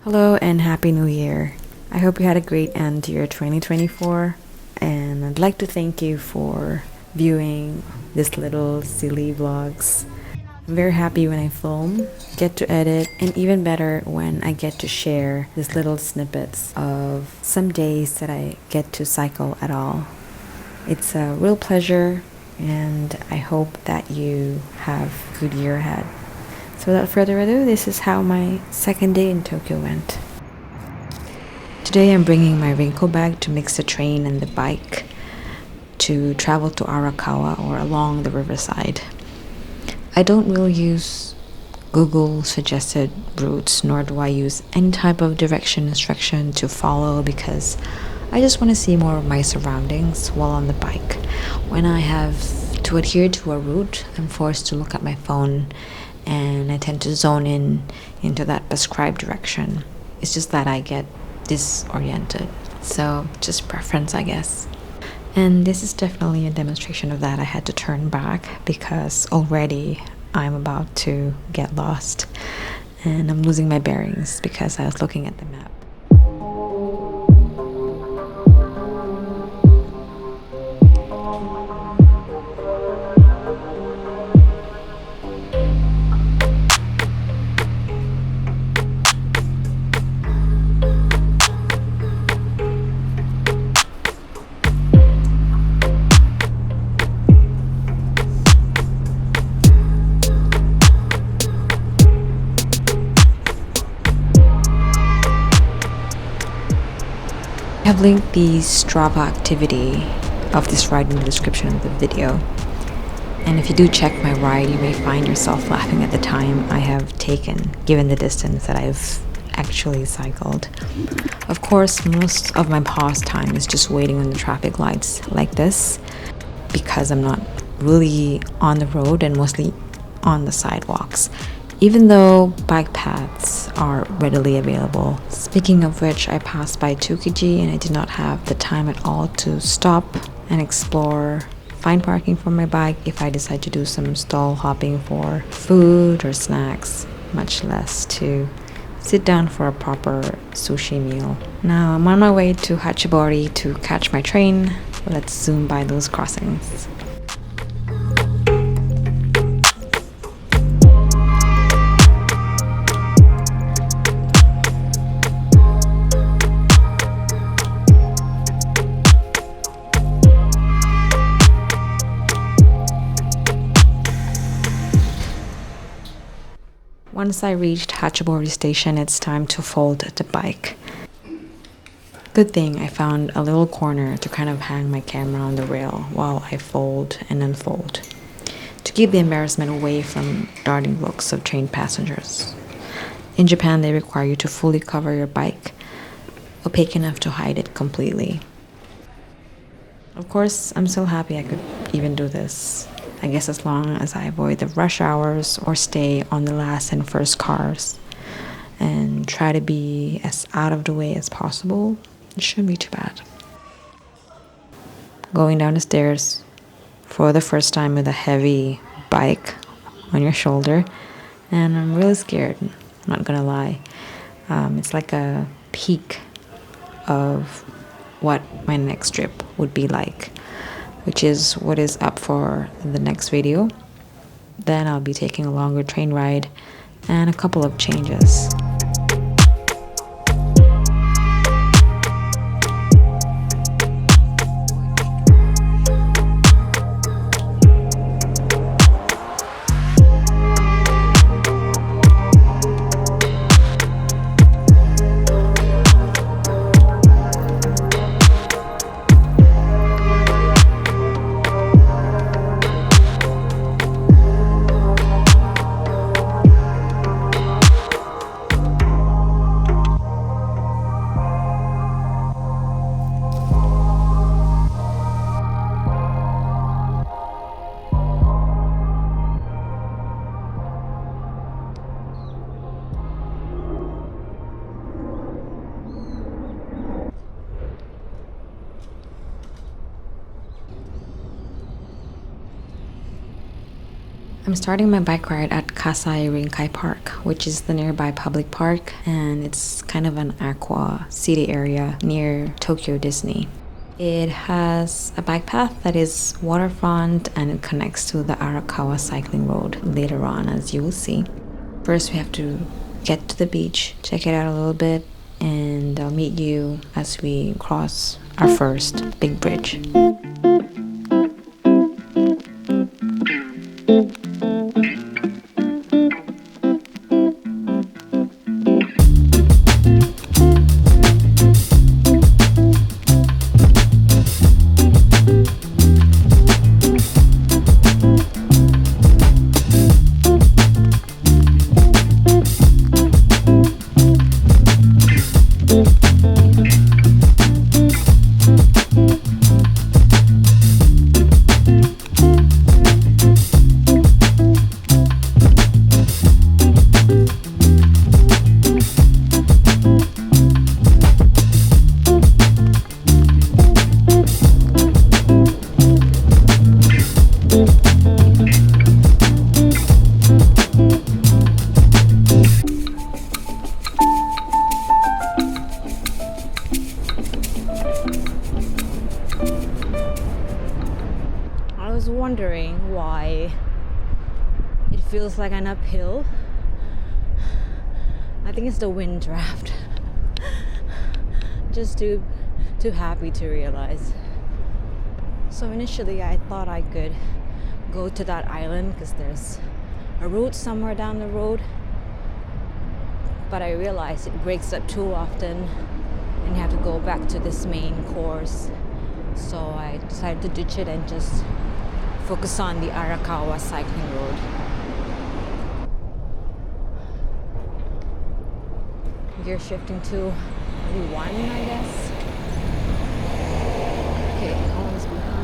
Hello and Happy New Year. I hope you had a great end to your 2024, and I'd like to thank you for viewing this little silly vlogs. I'm very happy when I film, get to edit, and even better when I get to share these little snippets of some days that I get to cycle at all. It's a real pleasure, and I hope that you have a good year ahead. So without further ado, this is how my second day in Tokyo went. Today I'm bringing my raincoat bag to mix the train and the bike to travel to Arakawa or along the riverside. I don't really use Google suggested routes, nor do I use any type of direction instruction to follow because I just want to see more of my surroundings while on the bike. When I have to adhere to a route, I'm forced to look at my phone and I tend to zone in into that prescribed direction. It's just that I get disoriented. So just preference, I guess. And this is definitely a demonstration of that. I had to turn back because already I'm about to get lost and I'm losing my bearings because I was looking at the map. I have linked the Strava activity of this ride in the description of the video. And if you do check my ride, you may find yourself laughing at the time I have taken, given the distance that I've actually cycled. Of course, most of my pause time is just waiting on the traffic lights like this, because I'm not really on the road and mostly on the sidewalks, even though bike paths are readily available. Speaking of which, I passed by Tsukiji and I did not have the time at all to stop and explore, find parking for my bike if I decide to do some stall hopping for food or snacks, much less to sit down for a proper sushi meal. Now I'm on my way to Hatchobori to catch my train. Let's zoom by those crossings. Once I reached Hatchobori Station, it's time to fold the bike. Good thing I found a little corner to kind of hang my camera on the rail while I fold and unfold, to keep the embarrassment away from darting looks of train passengers. In Japan, they require you to fully cover your bike, opaque enough to hide it completely. Of course, I'm so happy I could even do this. I guess as long as I avoid the rush hours or stay on the last and first cars and try to be as out of the way as possible, it shouldn't be too bad. Going down the stairs for the first time with a heavy bike on your shoulder, and I'm really scared, I'm not gonna lie. It's like a peek of what my next trip would be like, which is what is up for the next video. Then I'll be taking a longer train ride and a couple of changes. I'm starting my bike ride at Kasai Rinkai Park, which is the nearby public park, and it's kind of an aqua city area near Tokyo Disney. It has a bike path that is waterfront and it connects to the Arakawa cycling road later on, as you will see. First, we have to get to the beach, check it out a little bit, and I'll meet you as we cross our first big bridge. I was wondering why it feels like an uphill. I think it's the wind draft. Just too happy to realize. So initially I thought I could go to that island because there's a road somewhere down the road, but I realized it breaks up too often and you have to go back to this main course. So I decided to ditch it and just focus on the Arakawa cycling road. Gear shifting to maybe 1, I guess. Okay, almost behind.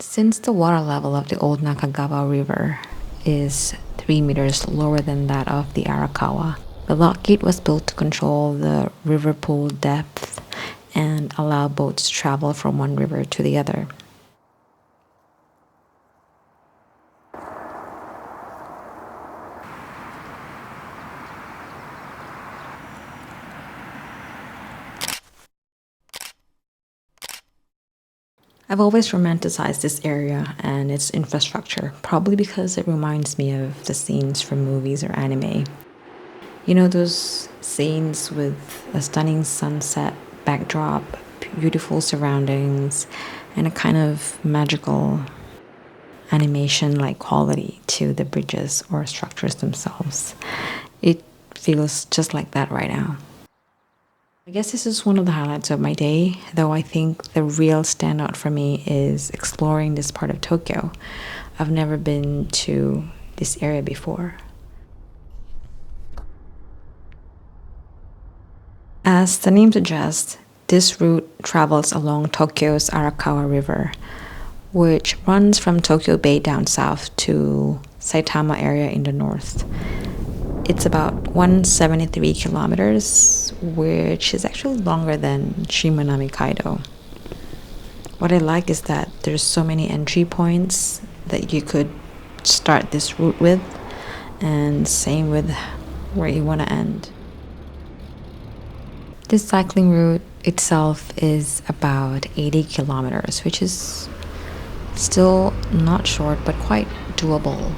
Since the water level of the old Nakagawa River is 3 meters lower than that of the Arakawa, the lock gate was built to control the river pool depth and allow boats to travel from one river to the other. I've always romanticized this area and its infrastructure, probably because it reminds me of the scenes from movies or anime. You know, those scenes with a stunning sunset backdrop, beautiful surroundings, and a kind of magical animation-like quality to the bridges or structures themselves. It feels just like that right now. I guess this is one of the highlights of my day, though I think the real standout for me is exploring this part of Tokyo. I've never been to this area before. As the name suggests, this route travels along Tokyo's Arakawa River, which runs from Tokyo Bay down south to Saitama area in the north. It's about 173 kilometers, which is actually longer than Shimanami Kaido. What I like is that there's so many entry points that you could start this route with, and same with where you want to end. This cycling route itself is about 80 kilometers, which is still not short, but quite doable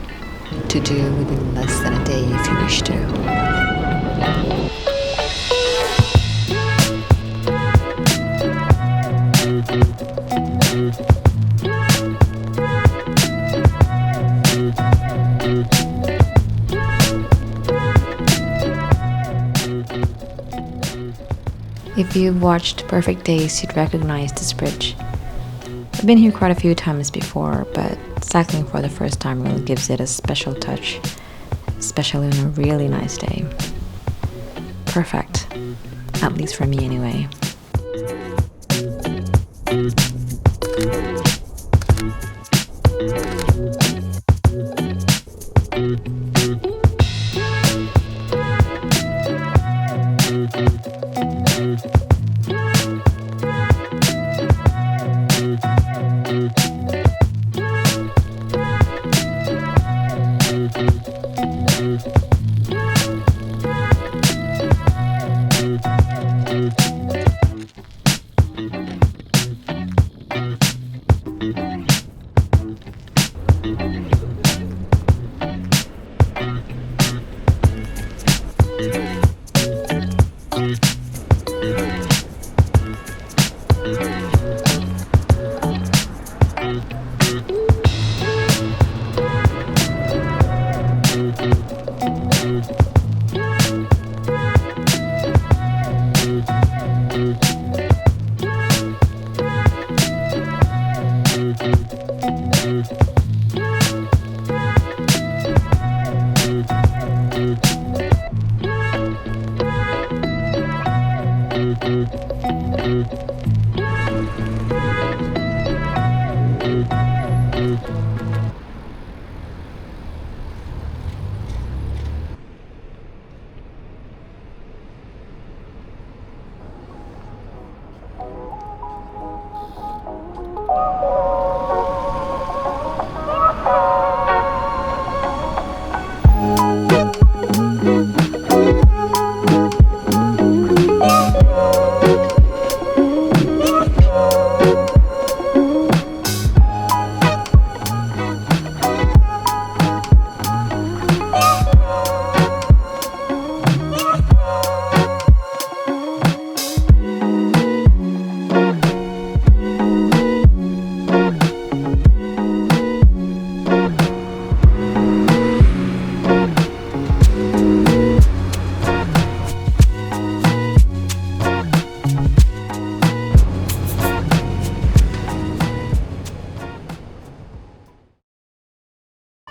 to do within less than a day if you wish to. If you've watched Perfect Days, you'd recognize this bridge. I've been here quite a few times before, but cycling for the first time really gives it a special touch, especially on a really nice day. Perfect, at least for me anyway.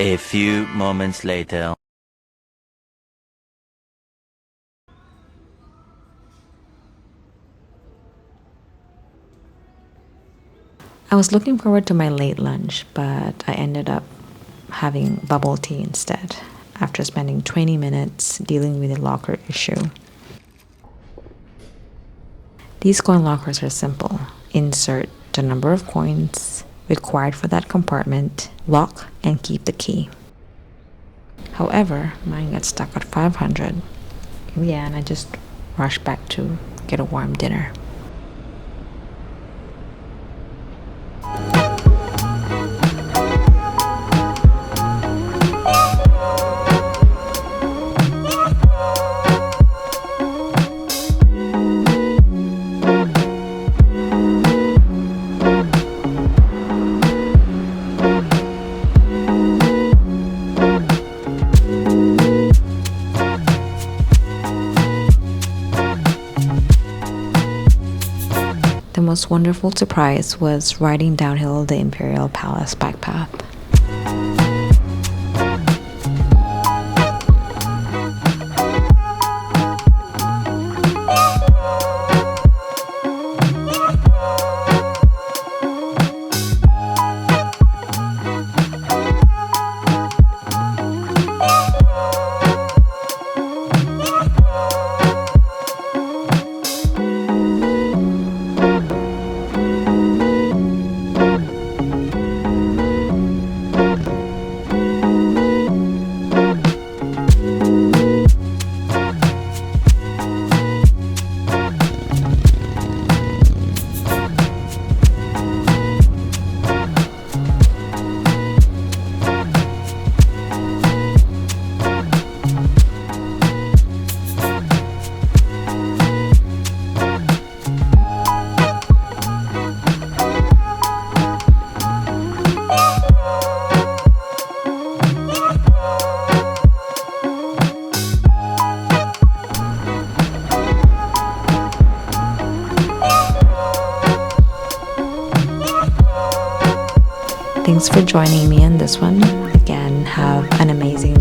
A few moments later. I was looking forward to my late lunch, but I ended up having bubble tea instead after spending 20 minutes dealing with a locker issue. These coin lockers are simple. Insert the number of coins required for that compartment, lock, and keep the key. However, mine got stuck at 500. Yeah, and I just rushed back to get a warm dinner. The most wonderful surprise was riding downhill the Imperial Palace bike path. Thanks for joining me on this one. Again, have an amazing